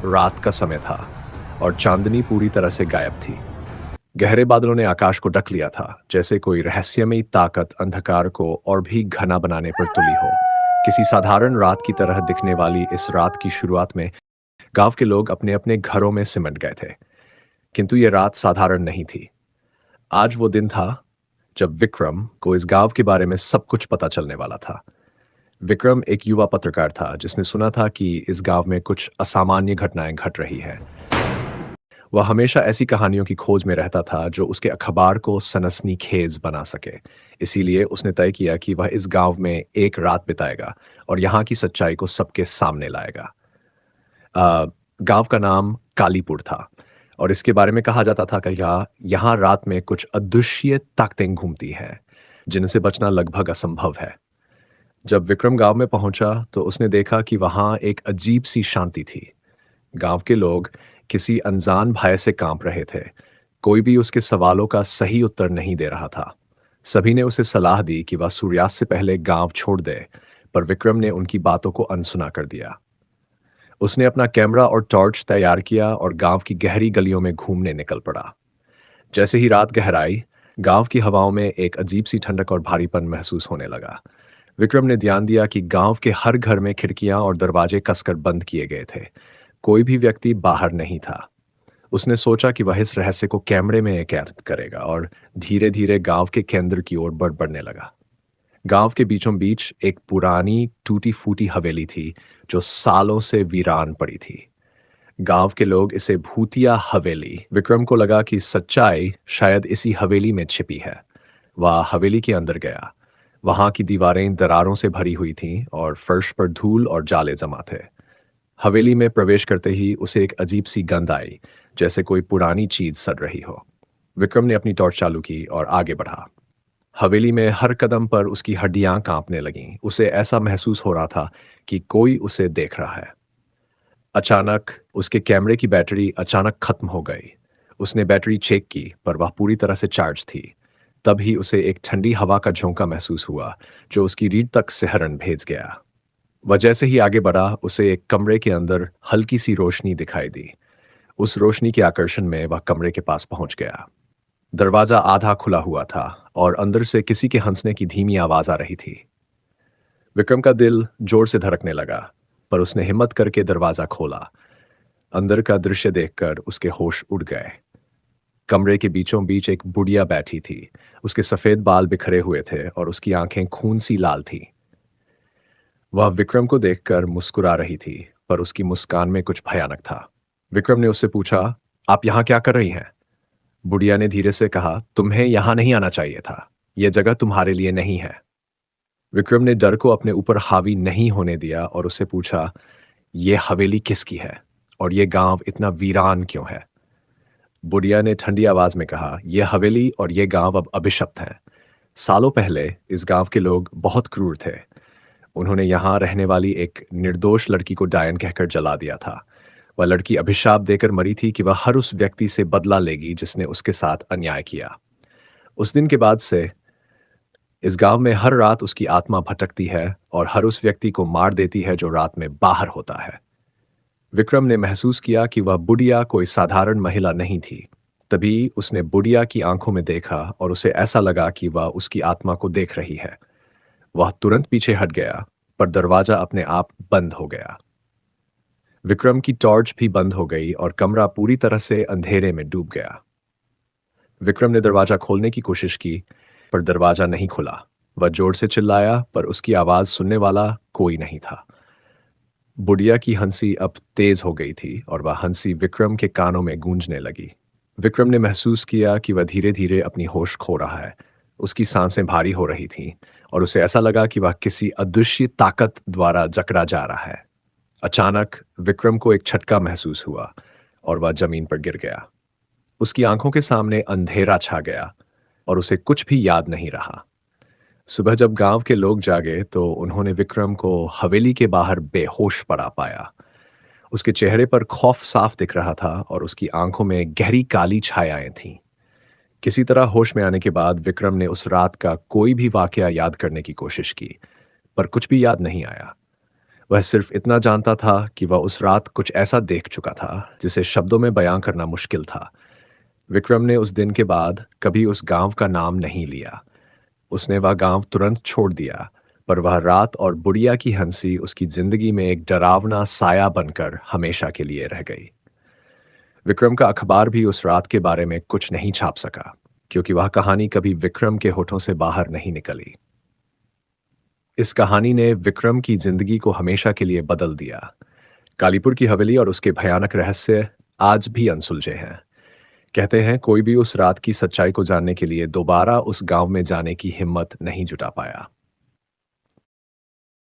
रात का समय था और चांदनी पूरी तरह से गायब थी। गहरे बादलों ने आकाश को ढक लिया था, जैसे कोई रहस्यमयी ताकत अंधकार को और भी घना बनाने पर तुली हो। किसी साधारण रात की तरह दिखने वाली इस रात की शुरुआत में गांव के लोग अपने अपने घरों में सिमट गए थे। किंतु ये रात साधारण नहीं थी। आज वो दिन था जब विक्रम को इस गांव के बारे में सब कुछ पता चलने वाला था। विक्रम एक युवा पत्रकार था जिसने सुना था कि इस गांव में कुछ असामान्य घटनाएं घट रही है। वह हमेशा ऐसी कहानियों की खोज में रहता था जो उसके अखबार को सनसनीखेज बना सके। इसीलिए उसने तय किया कि वह इस गांव में एक रात बिताएगा और यहाँ की सच्चाई को सबके सामने लाएगा। गांव का नाम कालीपुर था और इसके बारे में कहा जाता था कि यहाँ रात में कुछ अदृश्य ताकतें घूमती हैं जिनसे बचना लगभग असंभव है। जब विक्रम गांव में पहुंचा तो उसने देखा कि वहां एक अजीब सी शांति थी। गांव के लोग किसी अनजान भय से कांप रहे थे। कोई भी उसके सवालों का सही उत्तर नहीं दे रहा था। सभी ने उसे सलाह दी कि वह सूर्यास्त से पहले गांव छोड़ दे, पर विक्रम ने उनकी बातों को अनसुना कर दिया। उसने अपना कैमरा और टॉर्च तैयार किया और गांव की गहरी गलियों में घूमने निकल पड़ा। जैसे ही रात गहराई, गांव की हवाओं में एक अजीब सी ठंडक और भारीपन महसूस होने लगा। विक्रम ने ध्यान दिया कि गांव के हर घर में खिड़कियां और दरवाजे कसकर बंद किए गए थे। कोई भी व्यक्ति बाहर नहीं था। उसने सोचा कि वह इस रहस्य को कैमरे में कैद करेगा और धीरे धीरे गांव के केंद्र की ओर बढ़ने लगा। गांव के बीचों बीच एक पुरानी टूटी फूटी हवेली थी जो सालों से वीरान पड़ी थी। गांव के लोग इसे भूतिया हवेली। विक्रम को लगा कि सच्चाई शायद इसी हवेली में छिपी है। वह हवेली के अंदर गया। वहां की दीवारें दरारों से भरी हुई थीं और फर्श पर धूल और जाले जमा थे। हवेली में प्रवेश करते ही उसे एक अजीब सी गंध आई, जैसे कोई पुरानी चीज सड़ रही हो। विक्रम ने अपनी टॉर्च चालू की और आगे बढ़ा। हवेली में हर कदम पर उसकी हड्डियां कांपने लगीं। उसे ऐसा महसूस हो रहा था कि कोई उसे देख रहा है। अचानक उसके कैमरे की बैटरी अचानक खत्म हो गई। उसने बैटरी चेक की, पर वह पूरी तरह से चार्ज थी। तभी उसे एक ठंडी हवा का झोंका महसूस हुआ जो उसकी रीढ़ तक सिहरन भेज गया। वह जैसे ही आगे बढ़ा, उसे एक कमरे के अंदर हल्की सी रोशनी दिखाई दी। उस रोशनी के आकर्षण में वह कमरे के पास पहुंच गया। दरवाजा आधा खुला हुआ था और अंदर से किसी के हंसने की धीमी आवाज आ रही थी। विक्रम का दिल जोर से धड़कने लगा, पर उसने हिम्मत करके दरवाजा खोला। अंदर का दृश्य देखकर उसके होश उड़ गए। कमरे के बीचों बीच एक बुढ़िया बैठी थी। उसके सफेद बाल बिखरे हुए थे और उसकी आंखें खून सी लाल थीं। वह विक्रम को देखकर मुस्कुरा रही थी, पर उसकी मुस्कान में कुछ भयानक था। विक्रम ने उससे पूछा, आप यहाँ क्या कर रही हैं? बुढ़िया ने धीरे से कहा, तुम्हें यहाँ नहीं आना चाहिए था। यह जगह तुम्हारे लिए नहीं है। विक्रम ने डर को अपने ऊपर हावी नहीं होने दिया और उससे पूछा, यह हवेली किसकी है और यह गांव इतना वीरान क्यों है? बुढ़िया ने ठंडी आवाज में कहा, यह हवेली और यह गांव अब अभिशप्त हैं। सालों पहले इस गांव के लोग बहुत क्रूर थे। उन्होंने यहाँ रहने वाली एक निर्दोष लड़की को डायन कहकर जला दिया था। वह लड़की अभिशाप देकर मरी थी कि वह हर उस व्यक्ति से बदला लेगी जिसने उसके साथ अन्याय किया। उस दिन के बाद से इस गांव में हर रात उसकी आत्मा भटकती है और हर उस व्यक्ति को मार देती है जो रात में बाहर होता है। विक्रम ने महसूस किया कि वह बुढ़िया कोई साधारण महिला नहीं थी। तभी उसने बुढ़िया की आंखों में देखा और उसे ऐसा लगा कि वह उसकी आत्मा को देख रही है। वह तुरंत पीछे हट गया, पर दरवाजा अपने आप बंद हो गया। विक्रम की टॉर्च भी बंद हो गई और कमरा पूरी तरह से अंधेरे में डूब गया। विक्रम ने दरवाजा खोलने की कोशिश की, पर दरवाजा नहीं खुला। वह जोर से चिल्लाया, पर उसकी आवाज सुनने वाला कोई नहीं था। बुढ़िया की हंसी अब तेज हो गई थी और वह हंसी विक्रम के कानों में गूंजने लगी। विक्रम ने महसूस किया कि वह धीरे धीरे अपनी होश खो रहा है। उसकी सांसें भारी हो रही थीं और उसे ऐसा लगा कि वह किसी अदृश्य ताकत द्वारा जकड़ा जा रहा है। अचानक विक्रम को एक झटका महसूस हुआ और वह जमीन पर गिर गया। उसकी आंखों के सामने अंधेरा छा गया और उसे कुछ भी याद नहीं रहा। सुबह जब गांव के लोग जागे तो उन्होंने विक्रम को हवेली के बाहर बेहोश पड़ा पाया। उसके चेहरे पर खौफ साफ दिख रहा था और उसकी आंखों में गहरी काली छायाएं थीं। किसी तरह होश में आने के बाद विक्रम ने उस रात का कोई भी वाकया याद करने की कोशिश की, पर कुछ भी याद नहीं आया। वह सिर्फ इतना जानता था कि वह उस रात कुछ ऐसा देख चुका था जिसे शब्दों में बयां करना मुश्किल था। विक्रम ने उस दिन के बाद कभी उस गांव का नाम नहीं लिया। उसने वह गांव तुरंत छोड़ दिया, पर वह रात और बुढ़िया की हंसी उसकी जिंदगी में एक डरावना साया बनकर हमेशा के लिए रह गई। विक्रम का अखबार भी उस रात के बारे में कुछ नहीं छाप सका, क्योंकि वह कहानी कभी विक्रम के होठों से बाहर नहीं निकली। इस कहानी ने विक्रम की जिंदगी को हमेशा के लिए बदल दिया। कालीपुर की हवेली और उसके भयानक रहस्य आज भी अनसुलझे हैं। कहते हैं कोई भी उस रात की सच्चाई को जानने के लिए दोबारा उस गांव में जाने की हिम्मत नहीं जुटा पाया।